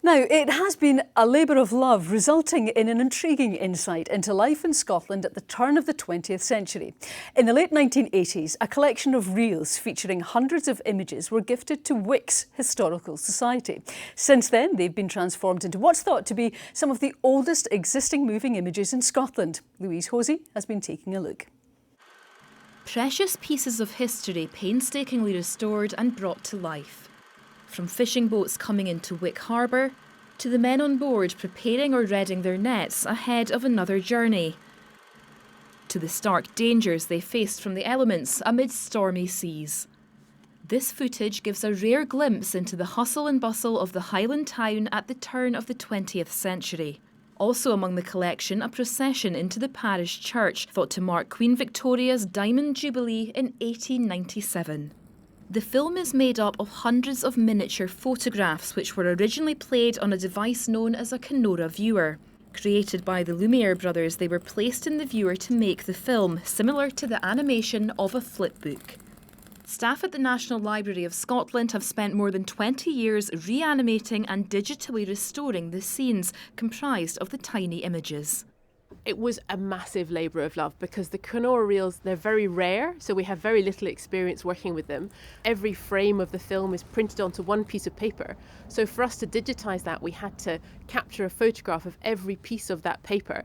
Now, it has been a labour of love, resulting in an intriguing insight into life in Scotland at the turn of the 20th century. In the late 1980s, a collection of reels featuring hundreds of images were gifted to Wickes Historical Society. Since then, they've been transformed into what's thought to be some of the oldest existing moving images in Scotland. Louise Hosey has been taking a look. Precious pieces of history painstakingly restored and brought to life. From fishing boats coming into Wick Harbour, to the men on board preparing or readying their nets ahead of another journey, to the stark dangers they faced from the elements amid stormy seas. This footage gives a rare glimpse into the hustle and bustle of the Highland town at the turn of the 20th century. Also among the collection, a procession into the parish church thought to mark Queen Victoria's Diamond Jubilee in 1897. The film is made up of hundreds of miniature photographs which were originally played on a device known as a Kenora viewer. Created by the Lumiere brothers, they were placed in the viewer to make the film, similar to the animation of a flipbook. Staff at the National Library of Scotland have spent more than 20 years reanimating and digitally restoring the scenes comprised of the tiny images. It was a massive labour of love because the Kenora reels, they're very rare, so we have very little experience working with them. Every frame of the film is printed onto one piece of paper. So for us to digitise that, we had to capture a photograph of every piece of that paper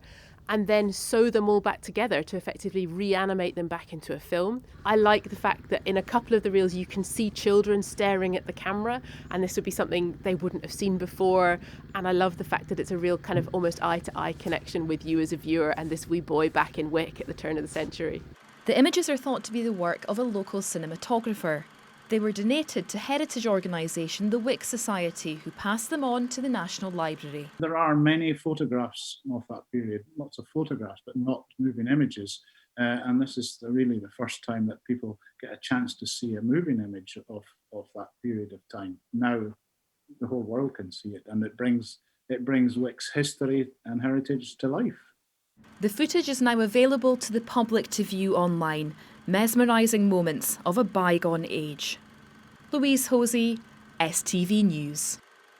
and then sew them all back together to effectively reanimate them back into a film. I like the fact that in a couple of the reels you can see children staring at the camera, and this would be something they wouldn't have seen before. And I love the fact that it's a real kind of almost eye-to-eye connection with you as a viewer and this wee boy back in Wick at the turn of the century. The images are thought to be the work of a local cinematographer. They were donated to heritage organisation the Wick Society, who passed them on to the National Library. There are many photographs of that period, lots of photographs, but not moving images. And this is really the first time that people get a chance to see a moving image of that period of time. Now the whole world can see it, and it brings Wick's history and heritage to life. The footage is now available to the public to view online. Mesmerising moments of a bygone age. Louise Hosey, STV News.